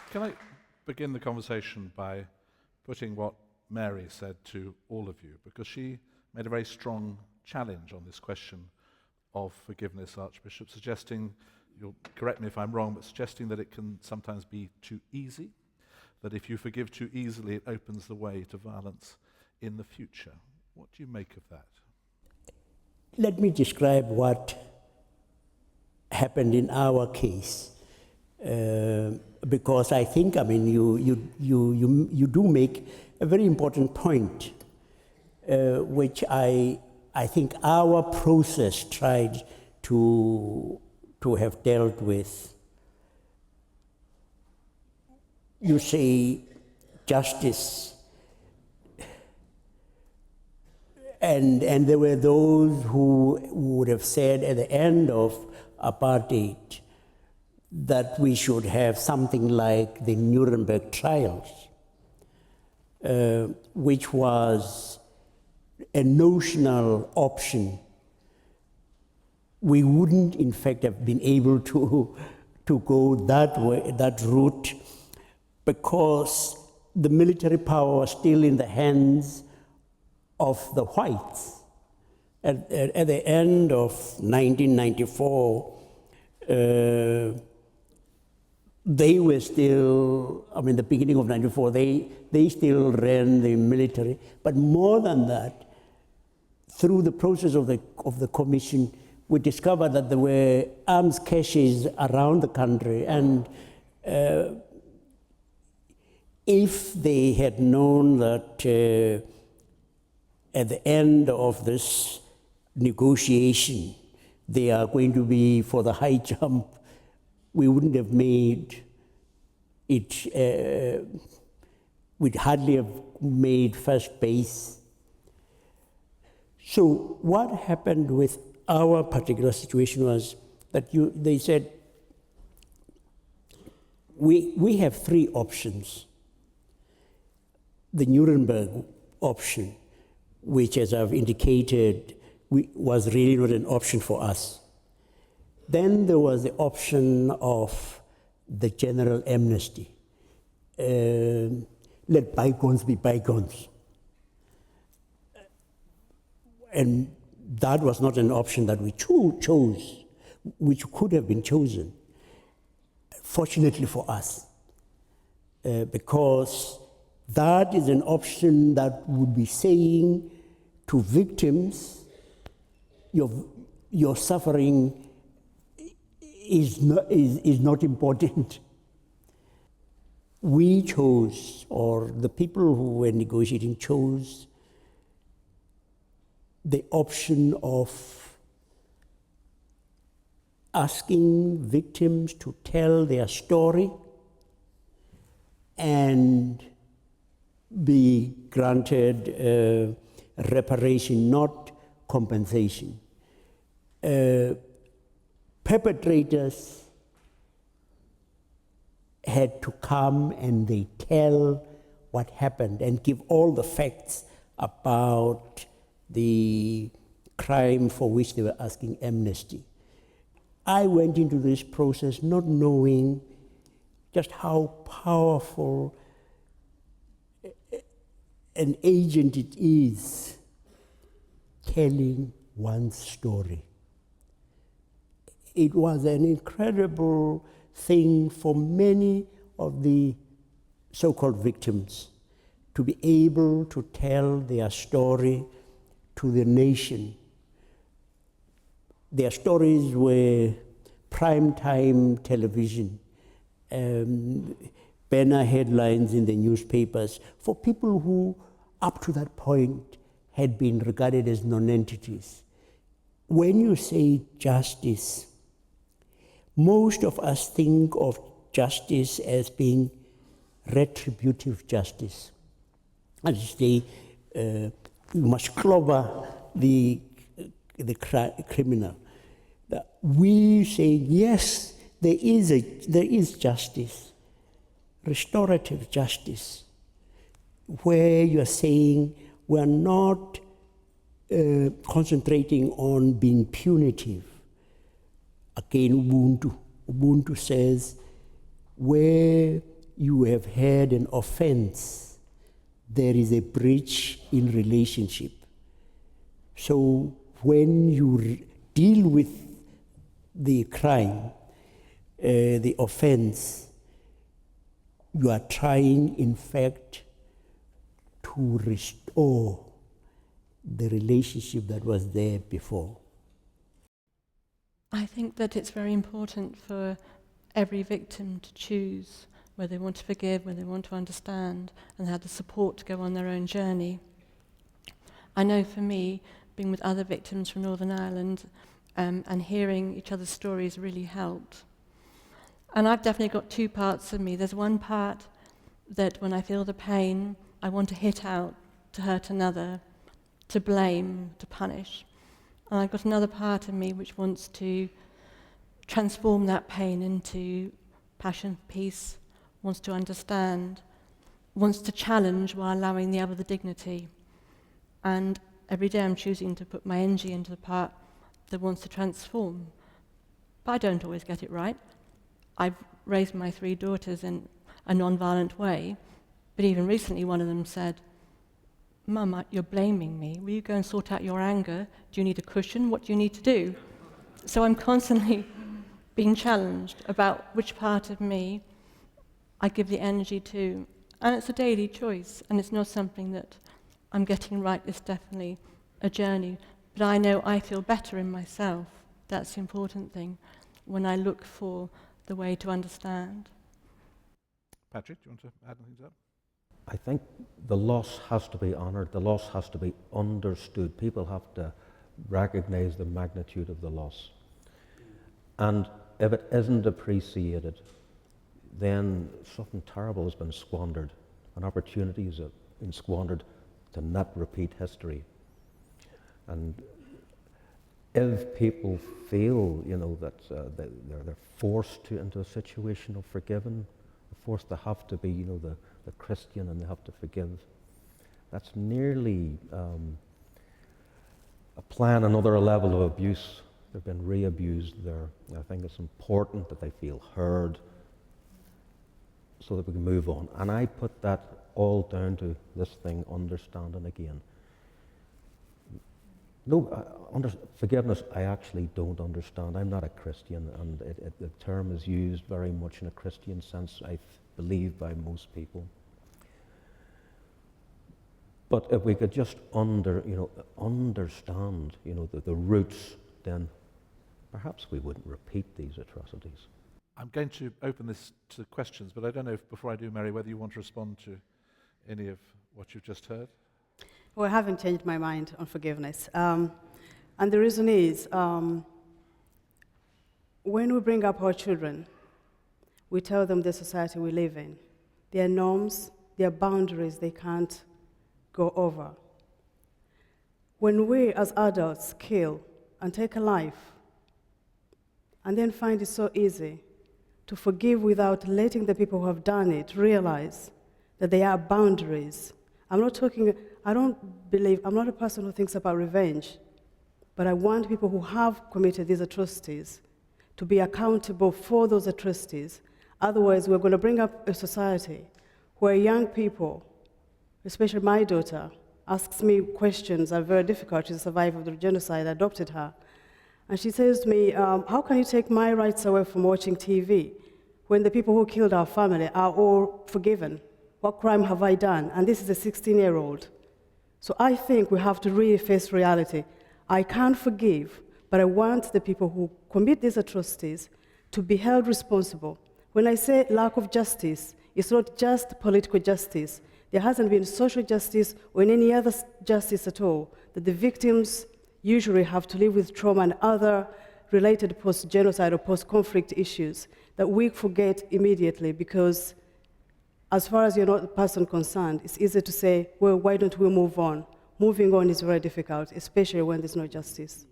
Can I begin the conversation by putting what Mary said to all of you, because she made a very strong challenge on this question of forgiveness, Archbishop, suggesting, you'll correct me if I'm wrong, but suggesting that it can sometimes be too easy, that if you forgive too easily, it opens the way to violence in the future. What do you make of that? Let me describe what happened in our case, because I think, you do make a very important point, which I think our process tried to have dealt with. You say justice, and there were those who would have said at the end of apartheid that we should have something like the Nuremberg trials, which was a notional option. We wouldn't, in fact, have been able to go that way, that route, because the military power was still in the hands of the whites. At the end of 1994, they were still, the beginning of 94, they still ran the military. But more than that, through the process of the commission, we discovered that there were arms caches around the country, and if they had known that at the end of this negotiation, they are going to be for the high jump, we wouldn't have made it, we'd hardly have made first base. So what happened with our particular situation was that they said, we have three options. The Nuremberg option, which, as I've indicated, was really not an option for us. Then there was the option of the general amnesty. Let bygones be bygones. And that was not an option that we chose, which could have been chosen, fortunately for us, because that is an option that would be saying to victims, your suffering is not important. We chose, or the people who were negotiating chose, the option of asking victims to tell their story and be granted reparation, not compensation. Perpetrators had to come and they tell what happened and give all the facts about the crime for which they were asking amnesty. I went into this process not knowing just how powerful an agent it is telling one's story. It was an incredible thing for many of the so-called victims to be able to tell their story to the nation. Their stories were primetime television, banner headlines in the newspapers for people who, up to that point, had been regarded as non-entities. When you say justice, most of us think of justice as being retributive justice. As you say, you must clobber the criminal. We say, yes, there is justice, restorative justice, where you're saying we're not concentrating on being punitive. Again, Ubuntu says, where you have had an offense, there is a breach in relationship. So when you deal with the crime, the offense, you are trying, in fact, to restore the relationship that was there before. I think that it's very important for every victim to choose whether they want to forgive, whether they want to understand, and have the support to go on their own journey. I know for me, being with other victims from Northern Ireland and hearing each other's stories really helped. And I've definitely got two parts of me. There's one part that when I feel the pain, I want to hit out, to hurt another, to blame, to punish. And I've got another part of me which wants to transform that pain into passion, peace, wants to understand, wants to challenge while allowing the other the dignity. And every day I'm choosing to put my energy into the part that wants to transform. But I don't always get it right. I've raised my 3 daughters in a non-violent way, but even recently one of them said, "Mum, you're blaming me. Will you go and sort out your anger? Do you need a cushion? What do you need to do?" So I'm constantly being challenged about which part of me I give the energy to. And it's a daily choice, and it's not something that I'm getting right. It's definitely a journey. But I know I feel better in myself. That's the important thing when I look for the way to understand. Patrick, do you want to add anything to that? I think the loss has to be honoured, the loss has to be understood. People have to recognise the magnitude of the loss. And if it isn't appreciated, then something terrible has been squandered, and opportunities have been squandered to not repeat history. And if people feel, that they're forced into a situation of forgiving, forced to have to be, the Christian, and they have to forgive, that's nearly applying another level of abuse. They've been re-abused there. I think it's important that they feel heard so that we can move on. And I put that all down to this thing, understanding again. Forgiveness, I actually don't understand. I'm not a Christian, and the term is used very much in a Christian sense, I believe, by most people. But if we could just understand, the roots, then perhaps we wouldn't repeat these atrocities. I'm going to open this to questions, but I don't know if, before I do, Mary, whether you want to respond to any of what you've just heard. Well, I haven't changed my mind on forgiveness. And the reason is, when we bring up our children, we tell them the society we live in, their norms, their boundaries they can't go over. When we as adults kill and take a life, and then find it so easy to forgive without letting the people who have done it realize that there are boundaries. I'm not a person who thinks about revenge, but I want people who have committed these atrocities to be accountable for those atrocities. Otherwise, we're going to bring up a society where young people, especially my daughter, asks me questions that are very difficult. She's a survivor of the genocide. I adopted her. And she says to me, how can you take my rights away from watching TV when the people who killed our family are all forgiven? What crime have I done? And this is a 16-year-old. So I think we have to really face reality. I can't forgive, but I want the people who commit these atrocities to be held responsible. When I say lack of justice, it's not just political justice. There hasn't been social justice or any other justice at all, that the victims usually have to live with trauma and other related post-genocide or post-conflict issues that we forget immediately, because as far as you're not the person concerned, it's easy to say, well, why don't we move on? Moving on is very difficult, especially when there's no justice.